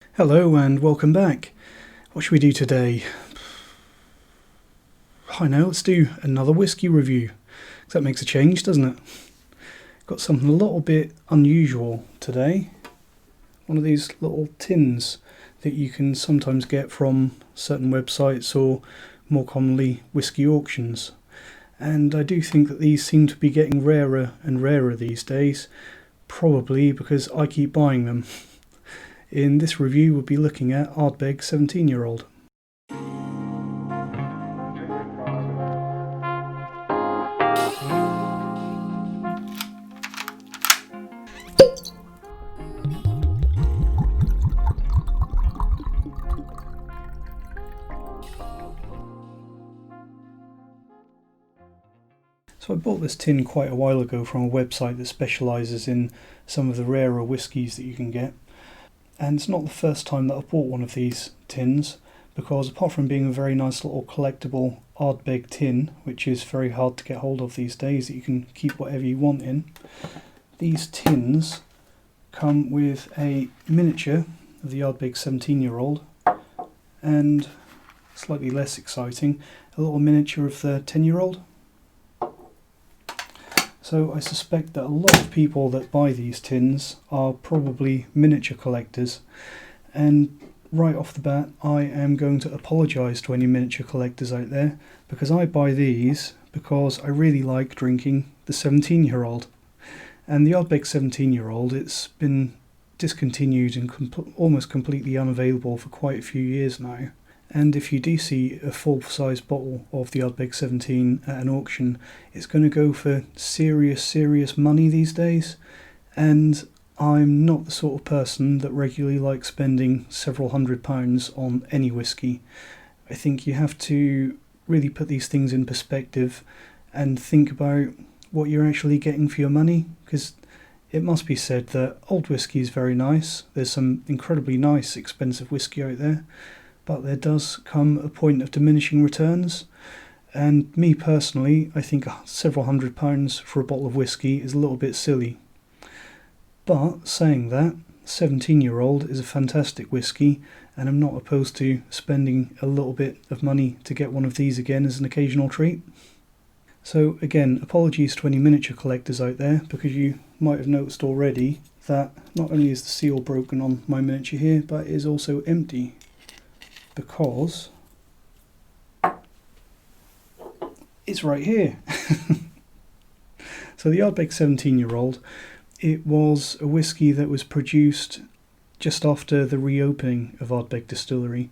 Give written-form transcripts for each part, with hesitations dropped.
Hello and welcome back. What should we do today? I know, let's do another whiskey review. That makes a change, doesn't it? Got something a little bit unusual today. One of these little tins that you can sometimes get from certain websites or more commonly whiskey auctions. And I do think that these seem to be getting rarer and rarer these days, probably because I keep buying them. In this review we'll be looking at Ardbeg 17-year-old. So I bought this tin quite a while ago from a website that specialises in some of the rarer whiskies that you can get. And it's not the first time that I've bought one of these tins, because apart from being a very nice little collectible Ardbeg tin, which is very hard to get hold of these days, that you can keep whatever you want in, these tins come with a miniature of the Ardbeg 17-year-old, and slightly less exciting, a little miniature of the 10-year-old. So I suspect that a lot of people that buy these tins are probably miniature collectors, and right off the bat I am going to apologise to any miniature collectors out there, because I buy these because I really like drinking the 17-year-old. And the Ardbeg 17-year-old, it's been discontinued and almost completely unavailable for quite a few years now. And if you do see a full-size bottle of the Ardbeg 17 at an auction, it's going to go for serious money these days. And I'm not the sort of person that regularly likes spending several £100s on any whiskey. I think you have to really put these things in perspective and think about what you're actually getting for your money, because it must be said that old whiskey is very nice. There's some incredibly nice expensive whiskey out there, but there does come a point of diminishing returns, and me personally, I think several £100 for a bottle of whiskey is a little bit silly. But saying that, 17-year-old is a fantastic whiskey, and I'm not opposed to spending a little bit of money to get one of these again as an occasional treat. So again, apologies to any miniature collectors out there, because you might have noticed already that not only is the seal broken on my miniature here, but it is also empty. Because it's right here. So the Ardbeg 17-year-old, it was a whiskey that was produced just after the reopening of Ardbeg Distillery,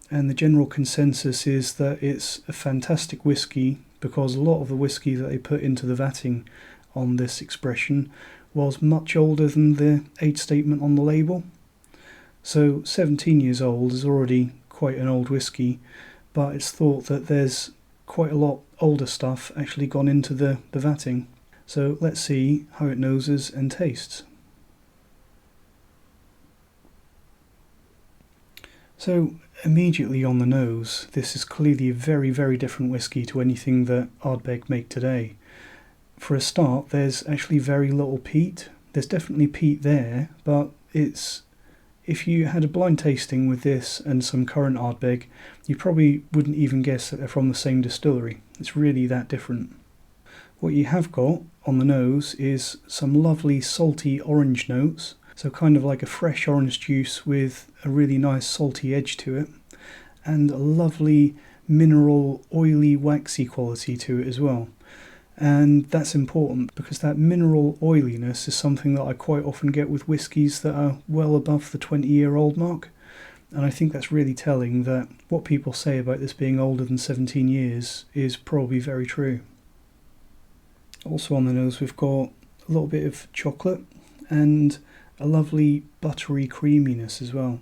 and the general consensus is that it's a fantastic whiskey because a lot of the whiskey that they put into the vatting on this expression was much older than the age statement on the label. So 17 years old is already quite an old whiskey, but it's thought that there's quite a lot older stuff actually gone into the vatting. So let's see how it noses and tastes. So immediately on the nose, this is clearly a very different whiskey to anything that Ardbeg make today. For a start, there's actually very little peat. There's definitely peat there, but if you had a blind tasting with this and some current Ardbeg, you probably wouldn't even guess that they're from the same distillery. It's really that different. What you have got on the nose is some lovely salty orange notes, so kind of like a fresh orange juice with a really nice salty edge to it, and a lovely mineral, oily, waxy quality to it as well. And that's important because that mineral oiliness is something that I quite often get with whiskies that are well above the 20-year-old mark. And I think that's really telling that what people say about this being older than 17 years is probably very true. Also on the nose we've got a little bit of chocolate and a lovely buttery creaminess as well.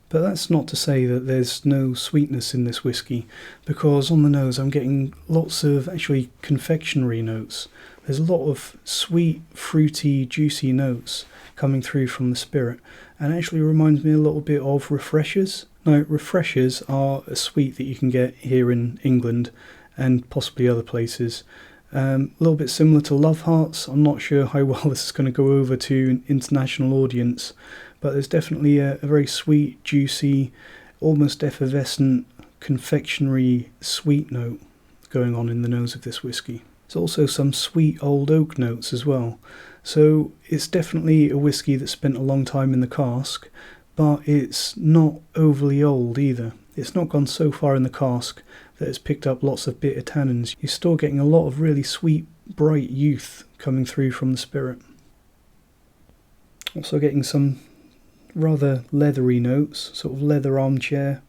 But that's not to say that there's no sweetness in this whiskey, because on the nose I'm getting lots of actually confectionery notes. There's a lot of sweet, fruity, juicy notes coming through from the spirit, and it actually reminds me a little bit of refreshers. Now, refreshers are a sweet that you can get here in England and possibly other places. A little bit similar to Love Hearts. I'm not sure how well this is going to go over to an international audience, but there's definitely a very sweet, juicy, almost effervescent, confectionery sweet note going on in the nose of this whisky. There's also some sweet old oak notes as well. So it's definitely a whisky that spent a long time in the cask, but it's not overly old either. It's not gone so far in the cask that it's picked up lots of bitter tannins. You're still getting a lot of really sweet, bright youth coming through from the spirit. Also getting some rather leathery notes, sort of leather armchair.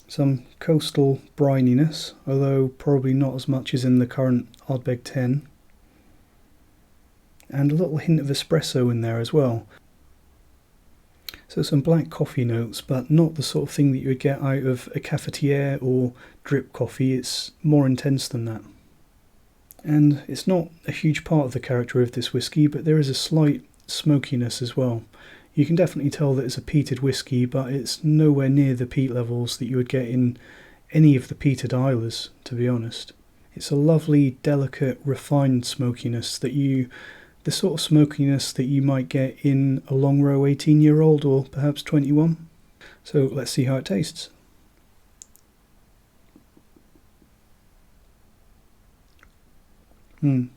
Some coastal brininess, although probably not as much as in the current Ardbeg 10. And a little hint of espresso in there as well. So some black coffee notes, but not the sort of thing that you would get out of a cafetiere or drip coffee. It's more intense than that. And it's not a huge part of the character of this whisky, but there is a slight smokiness as well. You can definitely tell that it's a peated whisky, but it's nowhere near the peat levels that you would get in any of the peated Islers, to be honest. It's a lovely, delicate, refined smokiness the sort of smokiness that you might get in a long row 18-year-old or perhaps 21. So let's see how it tastes. The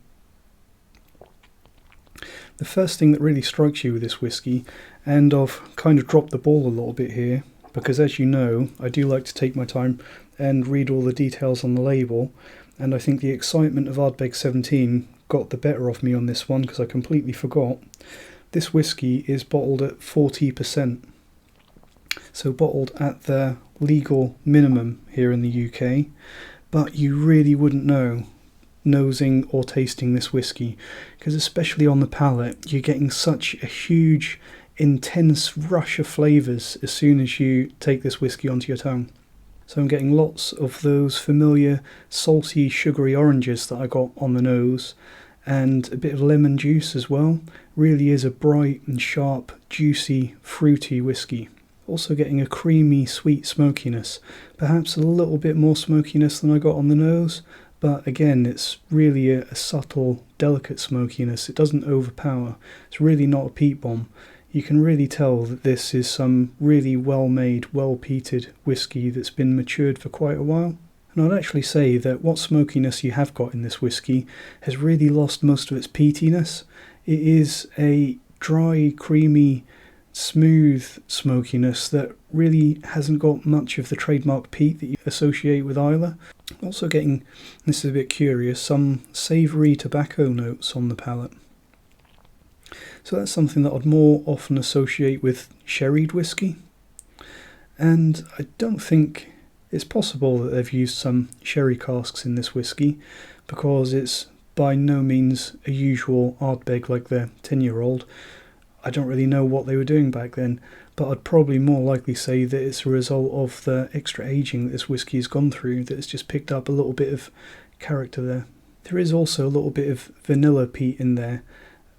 first thing that really strikes you with this whisky, and I've kind of dropped the ball a little bit here, because as you know, I do like to take my time and read all the details on the label, and I think the excitement of Ardbeg 17 got the better of me on this one because I completely forgot. This whisky is bottled at 40%, so bottled at the legal minimum here in the UK, but you really wouldn't know nosing or tasting this whisky, because especially on the palate you're getting such a huge, intense rush of flavours as soon as you take this whisky onto your tongue. So I'm getting lots of those familiar salty, sugary oranges that I got on the nose, and a bit of lemon juice as well. Really is a bright and sharp, juicy, fruity whisky. Also getting a creamy, sweet smokiness, perhaps a little bit more smokiness than I got on the nose, but again, it's really a subtle, delicate smokiness. It doesn't overpower. It's really not a peat bomb. You can really tell that this is some really well-made, well-peated whisky that's been matured for quite a while. And I'd actually say that what smokiness you have got in this whisky has really lost most of its peatiness. It is a dry, creamy, smooth smokiness that really hasn't got much of the trademark peat that you associate with Islay. Also getting, this is a bit curious, some savoury tobacco notes on the palate. So that's something that I'd more often associate with sherried whisky. And I don't think it's possible that they've used some sherry casks in this whisky, because it's by no means a usual Ardbeg like the 10-year-old. I don't really know what they were doing back then, but I'd probably more likely say that it's a result of the extra aging that this whisky has gone through, that it's just picked up a little bit of character there. There is also a little bit of vanilla peat in there,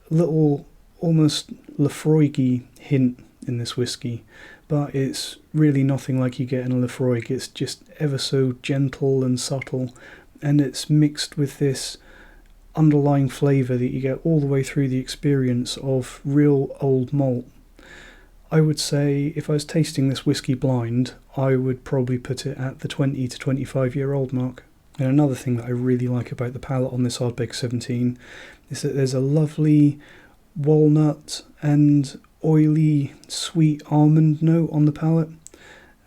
a little almost Lefroy-y hint in this whisky, but it's really nothing like you get in a Lefroy. It's just ever so gentle and subtle, and it's mixed with this underlying flavour that you get all the way through the experience of real old malt. I would say if I was tasting this whisky blind, I would probably put it at the 20 to 25-year-old mark. And another thing that I really like about the palate on this Ardbeg 17 is that there's a lovely walnut and oily, sweet almond note on the palate.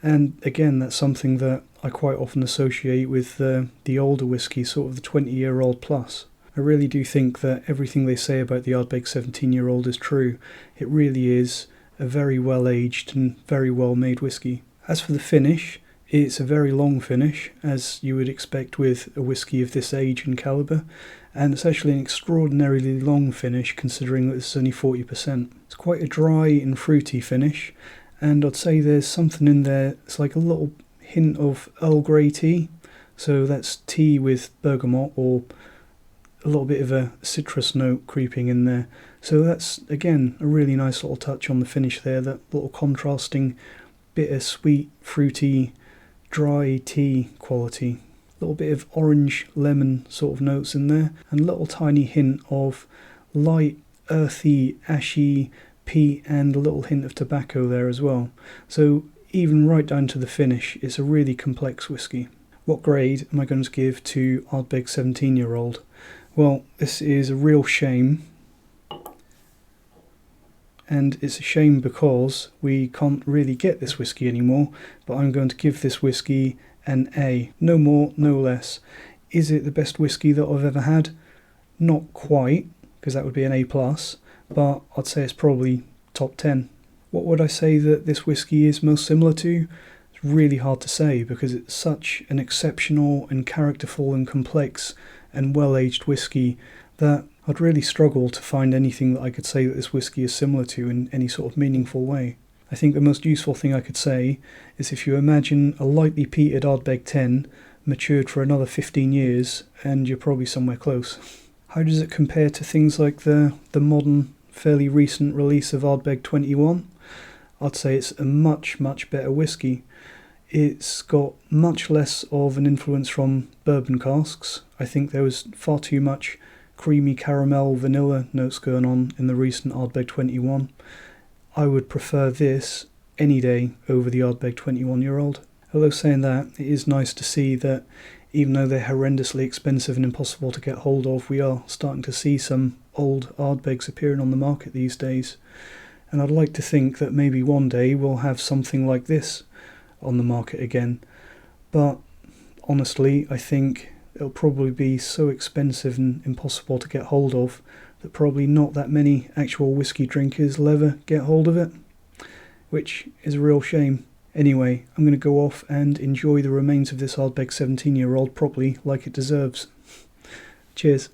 And again, that's something that I quite often associate with the older whisky, sort of the 20-year-old plus. I really do think that everything they say about the Ardbeg 17-year-old is true. It really is a very well-aged and very well-made whisky. As for the finish, it's a very long finish, as you would expect with a whisky of this age and calibre, and it's actually an extraordinarily long finish considering that it's only 40%. It's quite a dry and fruity finish, and I'd say there's something in there, it's like a little hint of Earl Grey tea, so that's tea with bergamot or a little bit of a citrus note creeping in there. So that's, again, a really nice little touch on the finish there, that little contrasting bitter, sweet, fruity, dry tea quality. A little bit of orange, lemon sort of notes in there, and a little tiny hint of light earthy, ashy peat and a little hint of tobacco there as well. So even right down to the finish, it's a really complex whisky. What grade am I going to give to Ardbeg 17-year-old? Well, this is a real shame. And it's a shame because we can't really get this whisky anymore, but I'm going to give this whisky an A. No more, no less. Is it the best whisky that I've ever had? Not quite, because that would be an A+, but I'd say it's probably top 10. What would I say that this whisky is most similar to? It's really hard to say because it's such an exceptional and characterful and complex and well-aged whisky that I'd really struggle to find anything that I could say that this whisky is similar to in any sort of meaningful way. I think the most useful thing I could say is if you imagine a lightly peated Ardbeg 10 matured for another 15 years, and you're probably somewhere close. How does it compare to things like the modern, fairly recent release of Ardbeg 21? I'd say it's a much, much better whisky. It's got much less of an influence from bourbon casks. I think there was far too much creamy caramel vanilla notes going on in the recent Ardbeg 21. I would prefer this any day over the Ardbeg 21-year-old. Although saying that, it is nice to see that even though they're horrendously expensive and impossible to get hold of, we are starting to see some old Ardbegs appearing on the market these days. And I'd like to think that maybe one day we'll have something like this on the market again. But honestly, I think it'll probably be so expensive and impossible to get hold of that probably not that many actual whiskey drinkers will ever get hold of it, which is a real shame. Anyway, I'm going to go off and enjoy the remains of this Ardbeg 17-year-old properly like it deserves. Cheers.